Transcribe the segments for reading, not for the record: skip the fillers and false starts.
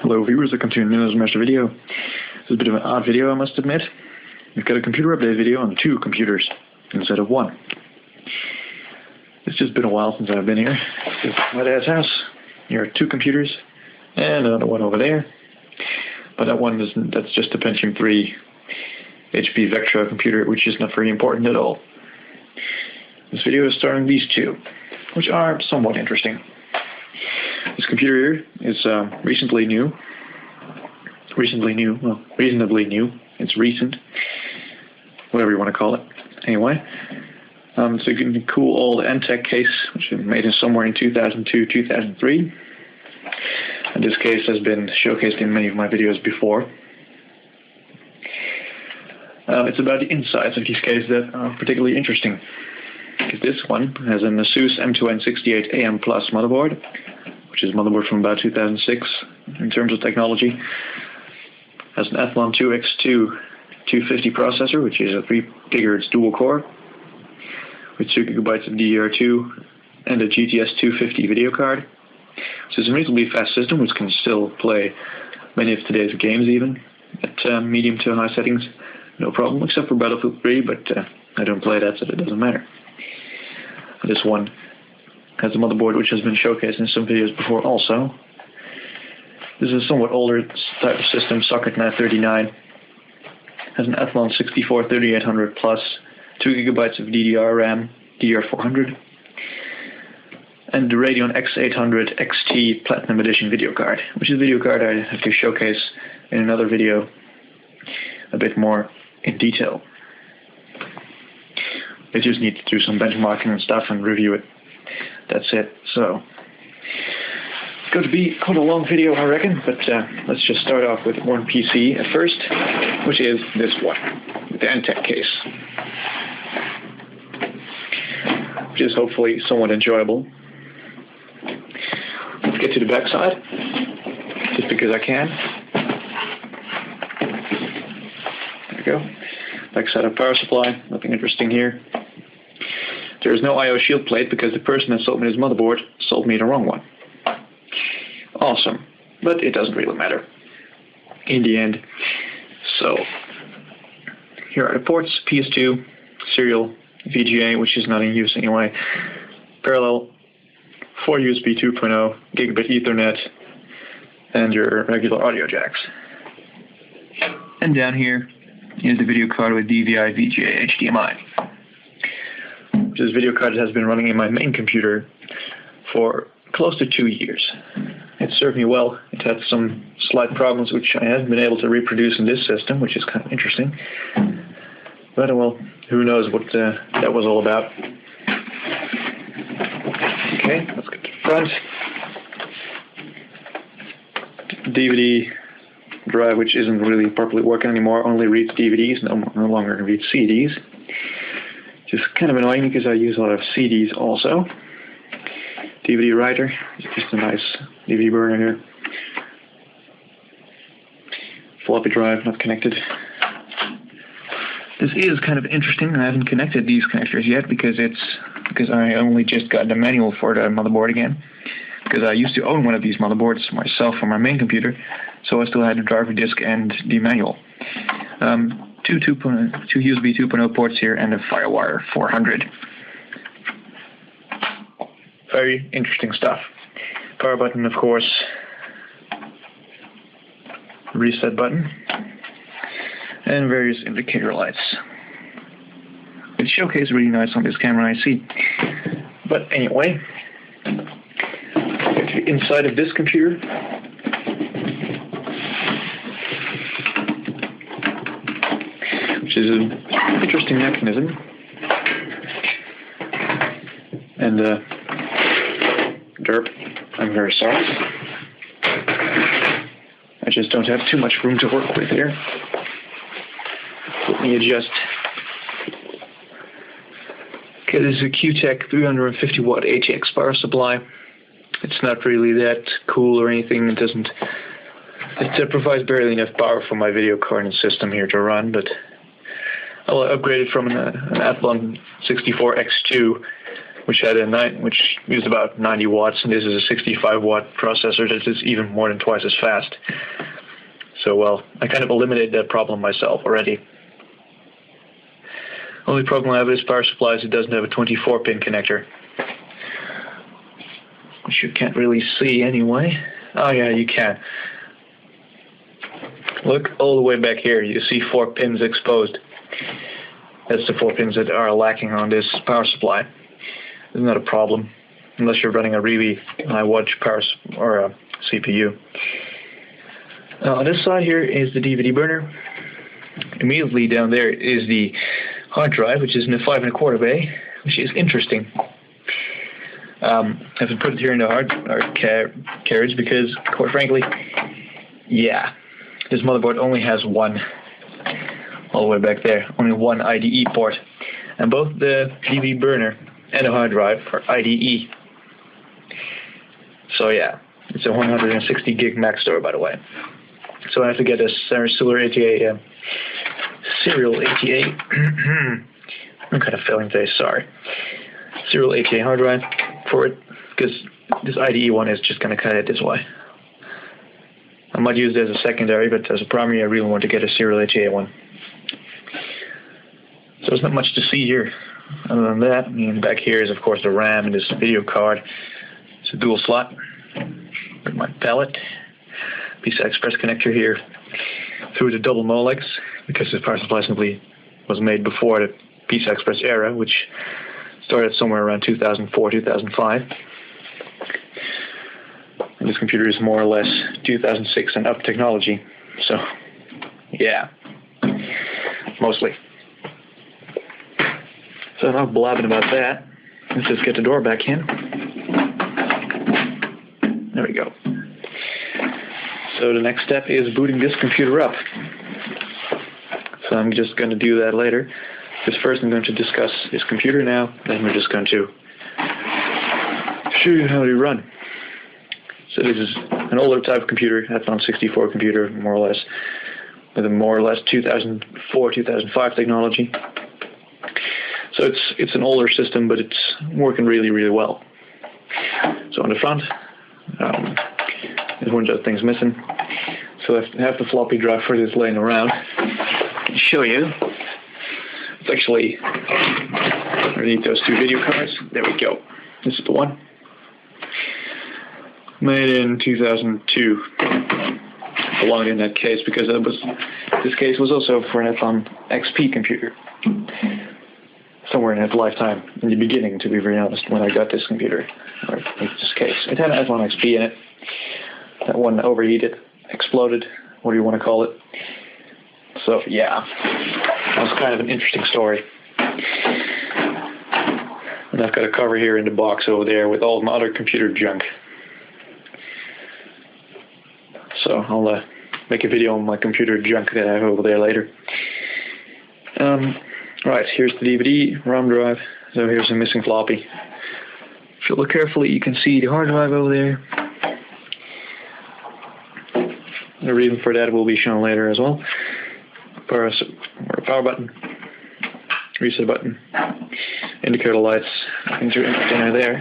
Hello viewers, welcome to another Master video. This is a bit of an odd video, I must admit. We've got a computer update video on 2 computers instead of 1. It's just been a while since I've been here. This is my dad's house. Here are 2 computers and another one over there. But that one isn't, that's just a Pentium 3 HP Vectra computer, which is not very important at all. This video is starring these 2, which are somewhat interesting. This computer here is reasonably new. Well, reasonably new. It's recent. Whatever you want to call it. Anyway, it's a cool old NTEC case, which was made somewhere in 2002, 2003. And this case has been showcased in many of my videos before. It's about the insides of these cases that are particularly interesting. Because this one has an ASUS M2N68AM Plus motherboard, which is a motherboard from about 2006 in terms of technology. Has an Athlon 2X2 250 processor, which is a 3 GHz dual core, with 2 GB of DDR2 and a GTS 250 video card. So it's a reasonably fast system, which can still play many of today's games even at medium to high settings, no problem, except for Battlefield 3, but I don't play that, so it doesn't matter. This one has a motherboard which has been showcased in some videos before also. This is a somewhat older type of system, Socket NAT 39. Has an Athlon 64 3800 Plus, 2 GB of DDR RAM, DDR400, and the Radeon X800 XT Platinum Edition video card, which is a video card I have to showcase in another video a bit more in detail. I just need to do some benchmarking and stuff and review it. That's it. So it's going to be quite a long video, I reckon, but let's just start off with one PC at first, which is this one, the NTEC case, which is hopefully somewhat enjoyable. Let's get to the back side, just because I can. There we go. Back side of power supply, nothing interesting here. There is no I/O shield plate because the person that sold me this motherboard sold me the wrong one. Awesome, but it doesn't really matter in the end. So here are the ports: PS2, serial, VGA, which is not in use anyway, parallel, 4 USB 2.0, gigabit Ethernet, and your regular audio jacks. And down here is the video card with DVI, VGA, HDMI. This video card has been running in my main computer for close to 2 years. It served me well. It had some slight problems which I haven't been able to reproduce in this system, which is kind of interesting. But well, who knows what that was all about. Okay, let's get to the front. DVD drive, which isn't really properly working anymore, only reads DVDs, no longer reads CDs. Just kind of annoying because I use a lot of CDs also. DVD writer, just a nice DVD burner here. Floppy drive, not connected. This is kind of interesting. I haven't connected these connectors yet because I only just got the manual for the motherboard again. Because I used to own one of these motherboards myself for my main computer, so I still had the driver disk and the manual. 2 USB 2.0 ports here and a FireWire 400. Very interesting stuff. Power button, of course. Reset button. And various indicator lights. It showcases really nice on this camera, I see. But anyway, inside of this computer, which is an interesting mechanism, and derp, I'm very sorry. I just don't have too much room to work with here. Let me adjust. Okay, this is a QTech 350 watt ATX power supply. It's not really that cool or anything. It provides barely enough power for my video card and system here to run, but I'll upgrade it from an Athlon 64 X2 which used about 90 watts, and this is a 65 watt processor that is even more than twice as fast. So, well, I kind of eliminated that problem myself already. Only problem I have with this power supply is it doesn't have a 24-pin connector, which you can't really see anyway. Oh yeah, you can. Look all the way back here. You see 4 pins exposed. That's the 4 pins that are lacking on this power supply. Isn't that a problem? Unless you're running a really high wattage power or a CPU. On this side here is the DVD burner. Immediately down there is the hard drive, which is in a 5 1/4 bay, which is interesting. I haven't put it here in the carriage because, quite frankly, yeah, this motherboard only has one, all the way back there, only one IDE port, and both the DVD burner and the hard drive are IDE. So yeah, it's a 160 gig max store, by the way. So I have to get a Serial 88. I'm kind of failing today, sorry. Serial 88 hard drive for it, because this IDE one is just going to cut it this way. I might use it as a secondary, but as a primary I really want to get a Serial 88 one. So there's not much to see here. Other than that, and back here is of course the RAM and this video card. It's a dual slot with my palette. PCI Express connector here through the double Molex, because this power supply simply was made before the PCI Express era, which started somewhere around 2004, 2005. And this computer is more or less 2006 and up technology. So, yeah, mostly. So enough blabbing about that. Let's just get the door back in. There we go. So the next step is booting this computer up. So I'm just going to do that later. Because first I'm going to discuss this computer now, then we're just going to show you how to run. So this is an older type of computer, Athlon 64 computer, more or less, with a more or less 2004, 2005 technology. So it's an older system, but it's working really, really well. So on the front, there's one of those things missing. So I have the floppy drive for this laying around. I can show you. It's actually underneath those 2 video cards. There we go. This is the one. Made in 2002. Belonged in that case because this case was also for an Athlon XP computer. Somewhere in its lifetime, in the beginning, to be very honest, when I got this computer, or in this case. It had an Athlon XP in it. That one overheated, exploded, what do you want to call it. So, yeah, that was kind of an interesting story. And I've got a cover here in the box over there with all my other computer junk. So I'll make a video on my computer junk that I have over there later. Right, here's the DVD, ROM drive. So here's a missing floppy. If you look carefully, you can see the hard drive over there. The reason for that will be shown later as well. Power button, reset button, indicator lights, antenna there.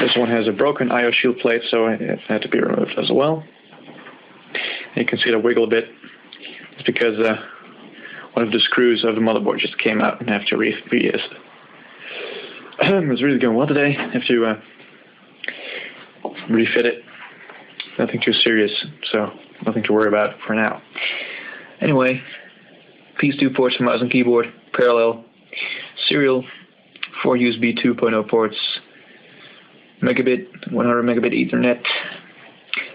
This one has a broken I/O shield plate, so it had to be removed as well. And you can see it wiggle a bit. It's because one of the screws of the motherboard just came out and I have to refit it. It's really going well today. I have to refit it. Nothing too serious, so nothing to worry about for now. Anyway, PS2 ports for mouse and keyboard, parallel, serial, 4 USB 2.0 ports, megabit, 100 megabit Ethernet,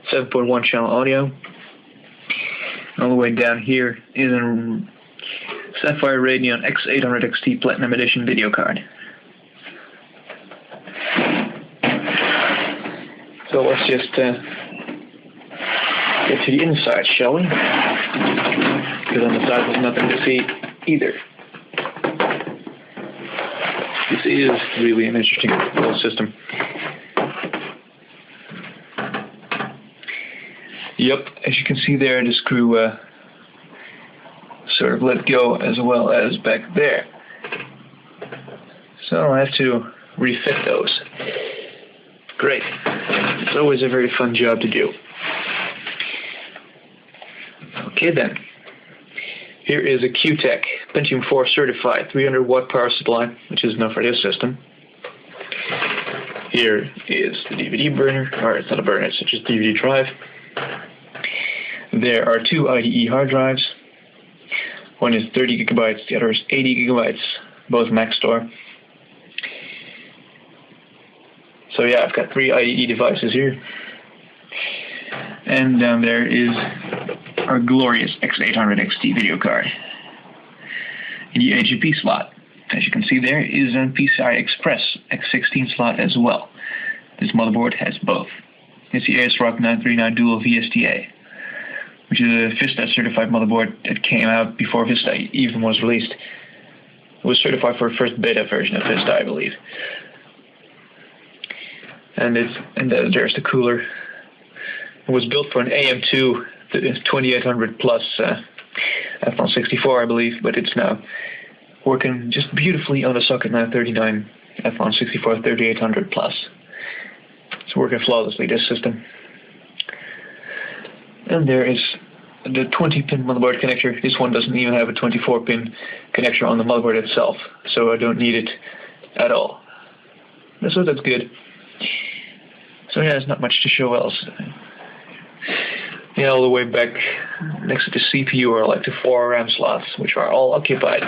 7.1 channel audio. All the way down here is a Sapphire Radeon X800 XT Platinum Edition video card. So let's just get to the inside, shall we? Because on the side there's nothing to see either. This is really an interesting little system. Yep, as you can see there, the screw sort of let go as well as back there. So I'll have to refit those. Great. It's always a very fun job to do. Okay then. Here is a QTech Pentium 4 certified 300 watt power supply, which is enough for this system. Here is the DVD burner, or it's not a burner, it's just DVD drive. There are two IDE hard drives. One is 30 gigabytes, the other is 80 gigabytes, both Maxtor. So yeah, I've got three IDE devices here. And down there is our glorious X800 XT video card. In the AGP slot, as you can see there, is a PCI Express X16 slot as well. This motherboard has both. It's the ASRock 939 Dual VSTA, which is a Vista certified motherboard that came out before Vista even was released. It was certified for the first beta version of Vista, I believe. And there's the cooler. It was built for an AM2 2800 plus F164, I believe, but it's now working just beautifully on a socket 939 F164 3800 plus. It's working flawlessly, this system. And there is the 20-pin motherboard connector. This one doesn't even have a 24-pin connector on the motherboard itself, so I don't need it at all. So that's good. So yeah, there's not much to show else. Yeah, all the way back next to the CPU are like the 4 RAM slots, which are all occupied,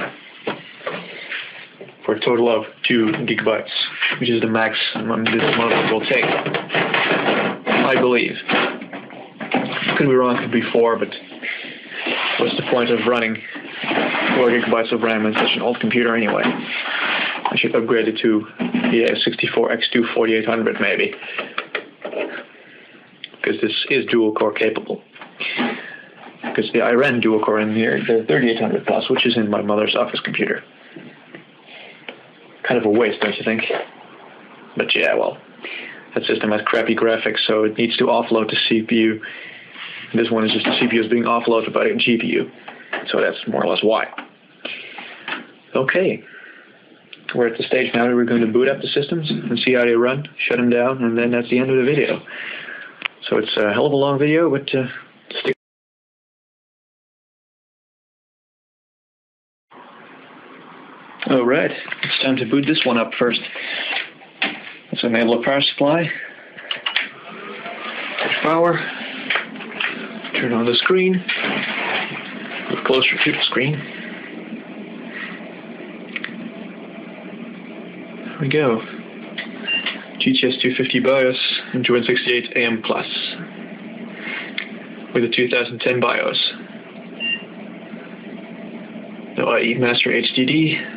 for a total of 2 gigabytes, which is the maximum this motherboard will take, I believe. Could be wrong, could be 4, but what's the point of running 4 gigabytes of RAM in such an old computer anyway? I should upgrade it to the 64X2 4800 maybe, because this is dual core capable. Because I ran dual core in here, the 3800 plus, which is in my mother's office computer. Kind of a waste, don't you think? But yeah, well, that system has crappy graphics, so it needs to offload the CPU. This one is just the CPU is being offloaded by the GPU, so that's more or less why. Okay, we're at the stage now that we're going to boot up the systems and see how they run, shut them down, and then that's the end of the video. So it's a hell of a long video, but stick. Alright, it's time to boot this one up first. Let's enable a power supply. Touch power. Turn on the screen. Move closer to the screen. There we go. GTS 250 BIOS and Joint 68 AM Plus with a 2010 BIOS. No IE Master HDD.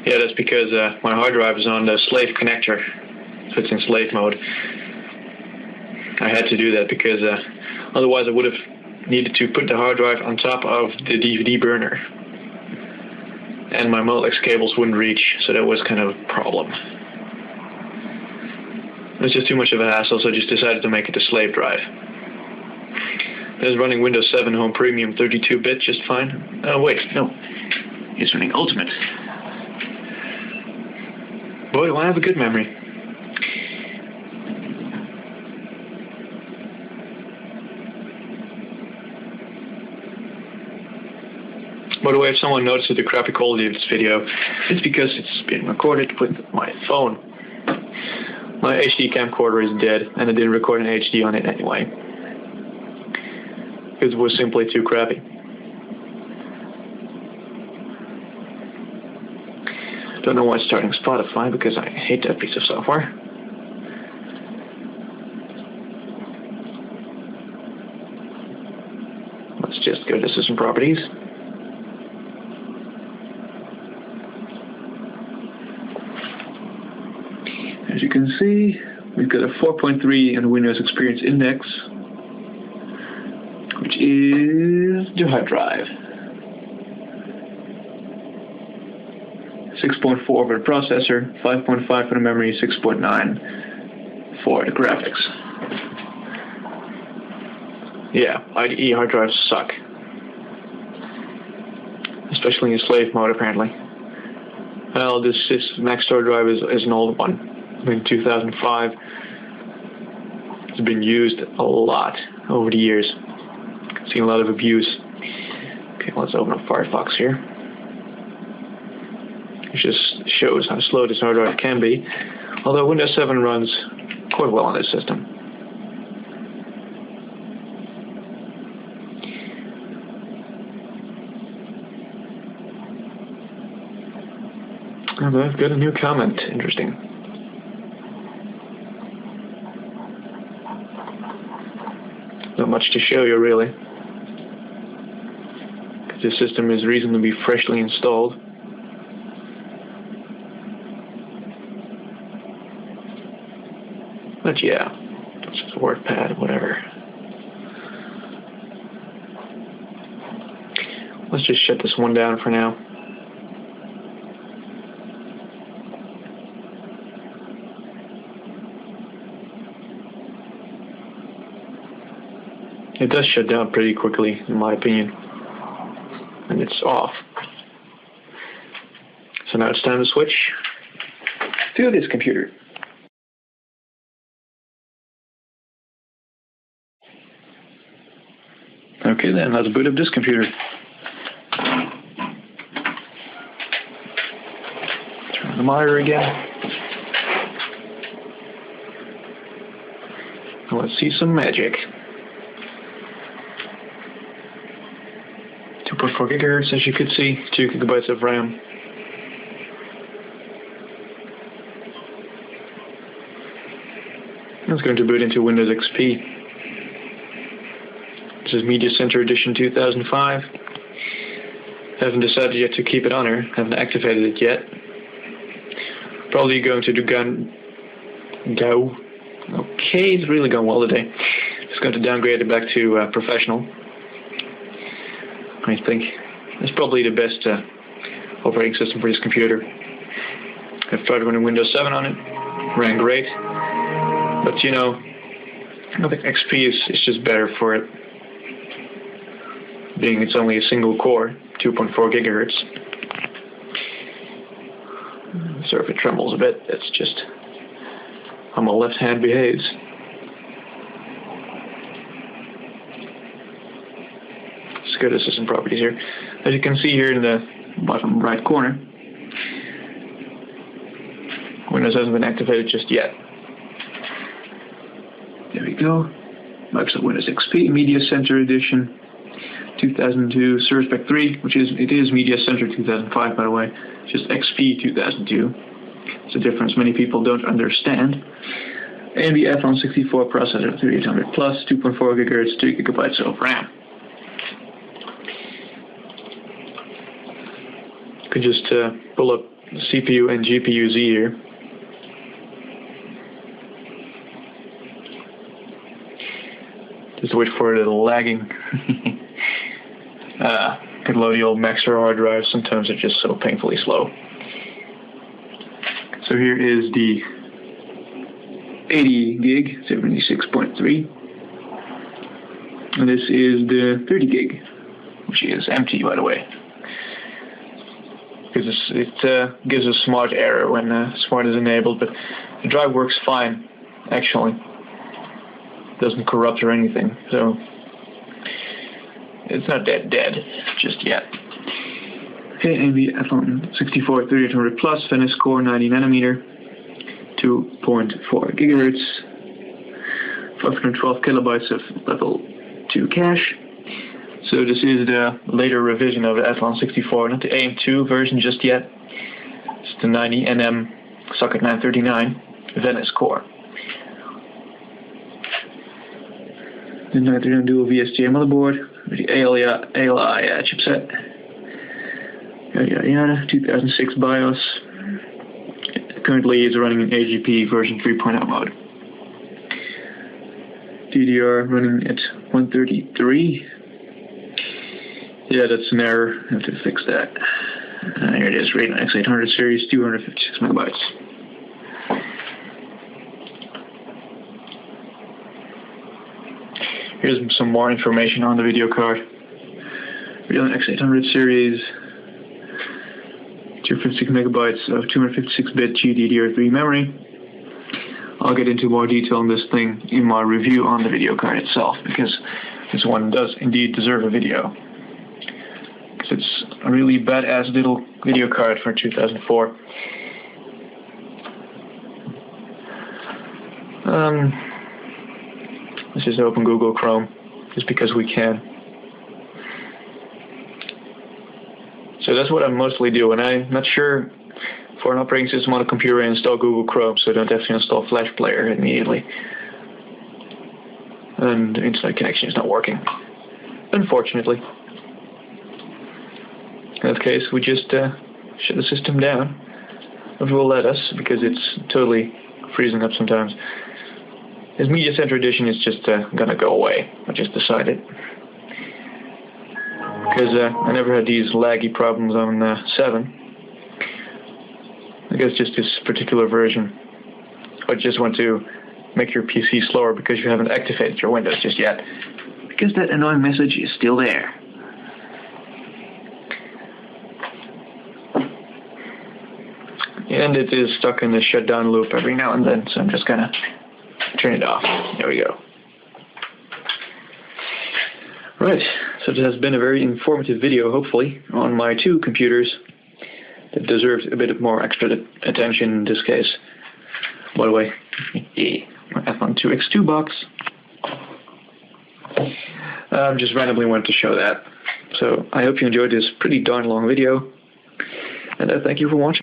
Yeah, that's because my hard drive is on the slave connector, so it's in slave mode. I had to do that because otherwise I would have needed to put the hard drive on top of the DVD burner, and my Molex cables wouldn't reach, so that was kind of a problem. It was just too much of a hassle, so I just decided to make it a slave drive. It's running Windows 7 Home Premium 32-bit just fine. Oh wait, no, it's running Ultimate. Boy, do I have a good memory. By the way, if someone notices the crappy quality of this video, it's because it's being recorded with my phone. My HD camcorder is dead, and I didn't record in HD on it anyway, because it was simply too crappy. Don't know why it's starting Spotify, because I hate that piece of software. Let's just go to System Properties. As you can see, we've got a 4.3 in the Windows Experience Index, which is the hard drive. 6.4 for the processor, 5.5 for the memory, 6.9 for the graphics. Yeah, IDE hard drives suck. especially in slave mode apparently. Well, this Maxtor drive is an old one, in 2005. It's been used a lot over the years. Seen a lot of abuse. Okay, let's open up Firefox here. It just shows how slow this hard drive can be, although Windows 7 runs quite well on this system. Oh, I've got a new comment. Interesting. Not much to show you, really. This system is reasonably freshly installed. But yeah, it's just a WordPad, whatever. Let's just shut this one down for now. It does shut down pretty quickly, in my opinion. And it's off. So now it's time to switch to this computer. Okay then, let's boot up this computer. Turn on the monitor again. And let's see some magic. 2.4 gigahertz, as you could see, 2 gigabytes of RAM. It's going to boot into Windows XP. This is Media Center Edition 2005. Haven't decided yet to keep it on here. Haven't activated it yet. Probably going to do Go. Okay, it's really going well today. Just going to downgrade it back to Professional. I think it's probably the best operating system for this computer. I've tried running Windows 7 on it. Ran great. But you know, I think XP is just better for it. Being it's only a single core, 2.4 gigahertz. Sorry if it trembles a bit. That's just how my left hand behaves. Let's go to system properties here. As you can see here in the bottom right corner, Windows hasn't been activated just yet. There we go. Microsoft Windows XP Media Center Edition 2002 Service Pack 3, it is Media Center 2005 by the way, just XP 2002. It's a difference many people don't understand. AMD Athlon 64 processor 3800 plus, 2.4 gigahertz, 2 gigabytes of RAM. You can just pull up CPU and GPU Z here. Just wait for the lagging. Could load the old Maxtor hard drive. Sometimes they're just so painfully slow. So here is the 80 gig, 76.3. And this is the 30 gig, which is empty, by the way. Because it gives a smart error when smart is enabled, but the drive works fine, actually. It doesn't corrupt or anything, so it's not that dead just yet. Okay, AMD Athlon 64 3800 plus, Venice Core 90 nanometer, 2.4 gigahertz, 512 kilobytes of level 2 cache. So this is the later revision of the Athlon 64, not the AM2 version just yet. It's the 90 NM socket 939 Venice Core. The 939 dual VSTA motherboard with the ALI chipset. Yada yada yada. 2006 BIOS. Currently it's running in AGP version 3.0 mode. DDR running at 133. Yeah, that's an error. I have to fix that. Here it is, Radeon X800 series, 256 megabytes. Here's some more information on the video card. Radeon X800 series, 256 megabytes of 256-bit GDDR3 memory. I'll get into more detail on this thing in my review on the video card itself, because this one does indeed deserve a video. Because it's a really badass little video card for 2004. Let's just open Google Chrome, just because we can. So that's what I mostly do, and I'm not sure for an operating system on a computer I install Google Chrome, so I don't have to install Flash Player immediately. And the internet connection is not working, unfortunately. In that case, we just shut the system down, which will let us, because it's totally freezing up sometimes. This Media Center edition is just gonna go away. I just decided. Because I never had these laggy problems on 7. I guess just this particular version. I just want to make your PC slower because you haven't activated your Windows just yet. Because that annoying message is still there. And it is stuck in the shutdown loop every now and then, so I'm just gonna turn it off. There we go. Right, so this has been a very informative video, hopefully, on my 2 computers that deserved a bit more extra attention in this case. By the way, my Athlon 2X2 box. Just randomly wanted to show that. So I hope you enjoyed this pretty darn long video, and I thank you for watching.